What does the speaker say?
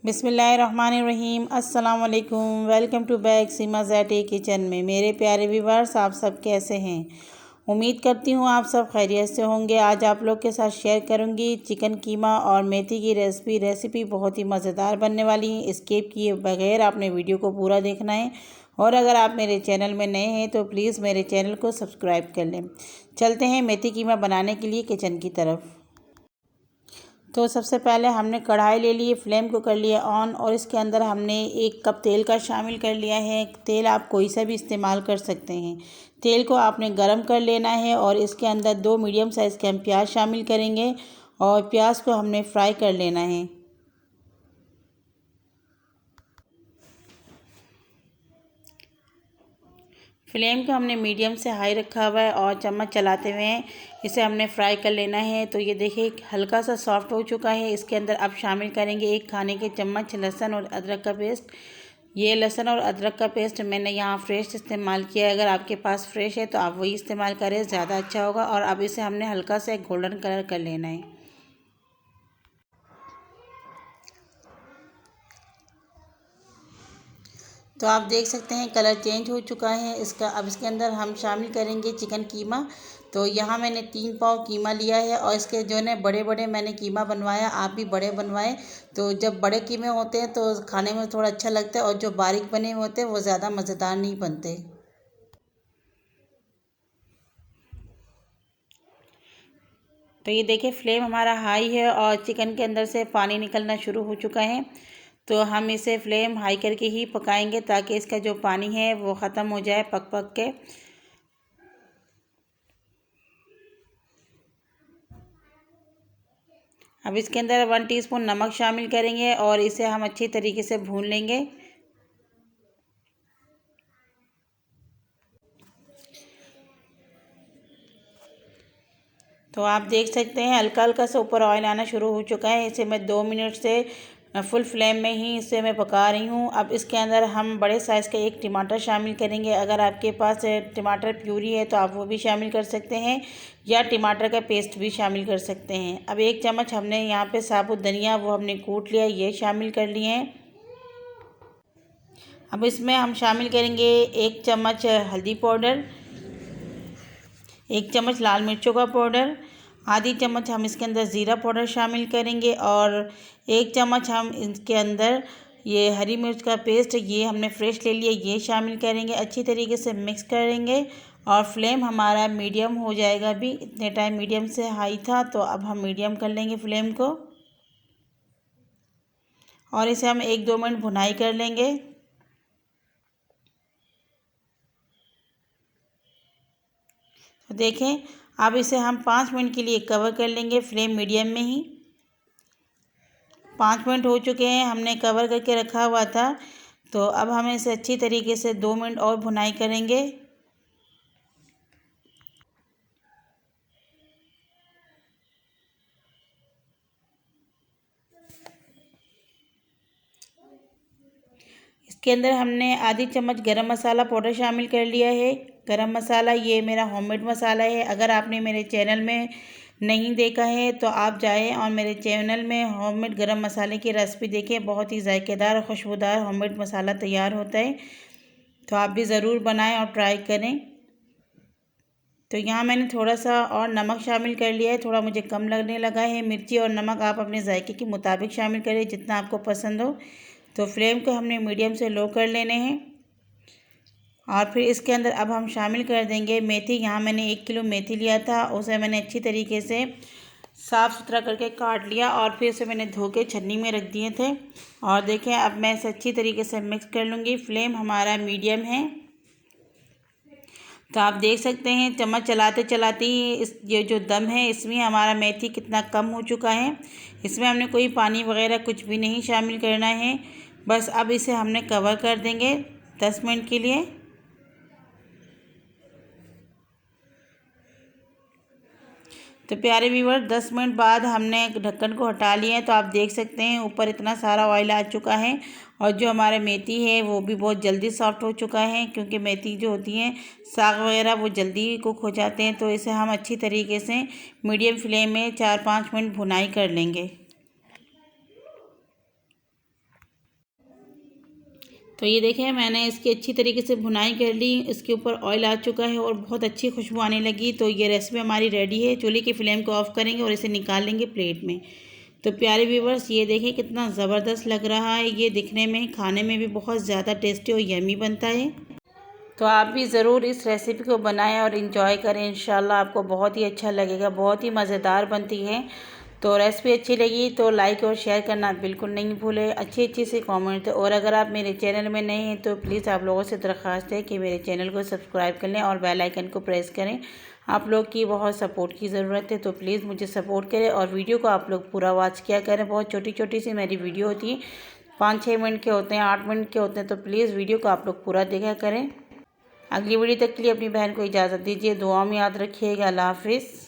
बिस्मिल्लाहिर्रहमानिर्रहीम। अस्सलाम वालेकुम। Welcome to back Seema Zaidi kitchen में। मेरे प्यारे व्यूअर्स, आप सब कैसे हैं? उम्मीद करती हूँ आप सब खैरियत से होंगे। आज आप लोग के साथ शेयर करूँगी चिकन कीमा और मेथी की रेसिपी बहुत ही मज़ेदार बनने वाली है। स्किप किए बगैर आपने वीडियो को पूरा देखना है और अगर आप मेरे चैनल में नए हैं तो प्लीज़ मेरे चैनल को सब्सक्राइब कर लें। चलते हैं मेथी कीमा बनाने के लिए किचन की तरफ। तो सबसे पहले हमने कढ़ाई ले ली, फ्लेम को कर लिया ऑन और इसके अंदर हमने 1 कप तेल का शामिल कर लिया है। तेल आप कोई सा भी इस्तेमाल कर सकते हैं। तेल को आपने गरम कर लेना है और इसके अंदर 2 मीडियम साइज़ के हम प्याज शामिल करेंगे और प्याज को हमने फ्राई कर लेना है। फ्लेम को हमने मीडियम से हाई रखा हुआ है और चम्मच चलाते हुए इसे हमने फ्राई कर लेना है। तो ये देखिए हल्का सा सॉफ्ट हो चुका है। इसके अंदर अब शामिल करेंगे 1 खाने के चम्मच लहसुन और अदरक का पेस्ट। ये लहसुन और अदरक का पेस्ट मैंने यहाँ फ्रेश इस्तेमाल किया है। अगर आपके पास फ्रेश है तो आप वही इस्तेमाल करें, ज़्यादा अच्छा होगा। और अब इसे हमने हल्का सा गोल्डन कलर कर लेना है। तो आप देख सकते हैं कलर चेंज हो चुका है इसका। अब इसके अंदर हम शामिल करेंगे चिकन कीमा। तो यहाँ मैंने 3 पाव कीमा लिया है और इसके जो है बड़े बड़े मैंने कीमा बनवाया, आप भी बड़े बनवाएं। तो जब बड़े कीमे होते हैं तो खाने में थोड़ा अच्छा लगता है और जो बारीक बने हुए होते हैं वो ज़्यादा मज़ेदार नहीं बनते। तो ये देखिए फ्लेम हमारा हाई है और चिकन के अंदर से पानी निकलना शुरू हो चुका है। तो हम इसे फ्लेम हाई करके ही पकाएंगे ताकि इसका जो पानी है वो ख़त्म हो जाए पक पक के। अब इसके अंदर 1 टीस्पून नमक शामिल करेंगे और इसे हम अच्छी तरीके से भून लेंगे। तो आप देख सकते हैं हल्का हल्का सा ऊपर ऑयल आना शुरू हो चुका है। इसे मैं 2 मिनट से फुल फ्लेम में ही इसे मैं पका रही हूँ। अब इसके अंदर हम बड़े साइज़ का 1 टमाटर शामिल करेंगे। अगर आपके पास टमाटर प्यूरी है तो आप वो भी शामिल कर सकते हैं या टमाटर का पेस्ट भी शामिल कर सकते हैं। अब 1 चम्मच हमने यहाँ पे साबुत धनिया वो हमने कूट लिया, ये शामिल कर लिए हैं। अब इसमें हम शामिल करेंगे 1 चम्मच हल्दी पाउडर, 1 चम्मच लाल मिर्चों का पाउडर, आधी चम्मच हम इसके अंदर ज़ीरा पाउडर शामिल करेंगे और 1 चम्मच हम इसके अंदर ये हरी मिर्च का पेस्ट ये हमने फ्रेश ले लिया, ये शामिल करेंगे। अच्छी तरीके से मिक्स करेंगे और फ्लेम हमारा मीडियम हो जाएगा। अभी इतने टाइम मीडियम से हाई था तो अब हम मीडियम कर लेंगे फ्लेम को और इसे हम 1-2 मिनट भुनाई कर लेंगे। तो देखें अब इसे हम 5 मिनट के लिए कवर कर लेंगे फ्लेम मीडियम में ही। 5 मिनट हो चुके हैं, हमने कवर करके रखा हुआ था। तो अब हम इसे अच्छी तरीके से 2 मिनट और भुनाई करेंगे। इसके अंदर हमने आधी चम्मच गरम मसाला पाउडर शामिल कर लिया है। गरम मसाला ये मेरा होममेड मसाला है। अगर आपने मेरे चैनल में नहीं देखा है तो आप जाएं और मेरे चैनल में होममेड गरम मसाले की रेसिपी देखें। बहुत ही जायकेदार और खुशबूदार होममेड मसाला तैयार होता है। तो आप भी ज़रूर बनाएं और ट्राई करें। तो यहाँ मैंने थोड़ा सा और नमक शामिल कर लिया है, थोड़ा मुझे कम लगने लगा है। मिर्ची और नमक आप अपने जायके के मुताबिक शामिल करें जितना आपको पसंद हो। तो फ्लेम को हमने मीडियम से लो कर लेने हैं और फिर इसके अंदर अब हम शामिल कर देंगे मेथी। यहाँ मैंने 1 किलो मेथी लिया था, उसे मैंने अच्छी तरीके से साफ़ सुथरा करके काट लिया और फिर इसे मैंने धो के छन्नी में रख दिए थे। और देखें अब मैं इसे अच्छी तरीके से मिक्स कर लूँगी। फ्लेम हमारा मीडियम है। तो आप देख सकते हैं चम्मच चलाते चलाते ही इस ये जो दम है इसमें हमारा मेथी कितना कम हो चुका है। इसमें हमने कोई पानी वगैरह कुछ भी नहीं शामिल करना है। बस अब इसे हमने कवर कर देंगे 10 मिनट के लिए। तो प्यारे व्यूअर 10 मिनट बाद हमने ढक्कन को हटा लिया है। तो आप देख सकते हैं ऊपर इतना सारा ऑयल आ चुका है और जो हमारा मेथी है वो भी बहुत जल्दी सॉफ्ट हो चुका है क्योंकि मेथी जो होती हैं साग वगैरह वो जल्दी कुक हो जाते हैं। तो इसे हम अच्छी तरीके से मीडियम फ्लेम में 4-5 मिनट भुनाई कर लेंगे। तो ये देखें मैंने इसकी अच्छी तरीके से भुनाई कर ली, इसके ऊपर ऑयल आ चुका है और बहुत अच्छी खुशबू आने लगी। तो ये रेसिपी हमारी रेडी है। चूल्हे की फ्लेम को ऑफ़ करेंगे और इसे निकाल लेंगे प्लेट में। तो प्यारे व्यूवर्स, ये देखें कितना ज़बरदस्त लग रहा है। ये दिखने में, खाने में भी बहुत ज़्यादा टेस्टी और यमी बनता है। तो आप भी ज़रूर इस रेसिपी को बनाएं और इन्जॉय करें। इंशाल्लाह आपको बहुत ही अच्छा लगेगा, बहुत ही मज़ेदार बनती है। तो रेसिपी अच्छी लगी तो लाइक और शेयर करना बिल्कुल नहीं भूलें। अच्छी से कमेंट। और अगर आप मेरे चैनल में नए हैं तो प्लीज़ आप लोगों से दरख्वास्त है कि मेरे चैनल को सब्सक्राइब कर लें और बेल आइकन को प्रेस करें। आप लोग की बहुत सपोर्ट की ज़रूरत है, तो प्लीज़ मुझे सपोर्ट करें और वीडियो को आप लोग पूरा वॉच किया करें। बहुत छोटी सी मेरी वीडियो होती है, 5-6 मिनट के होते हैं, 8 मिनट के होते हैं। तो प्लीज़ वीडियो को आप लोग पूरा देखा करें। अगली वीडियो तक के लिए अपनी बहन को इजाज़त दीजिए। दुआ में याद रखिएगा। अल्लाह हाफिज़।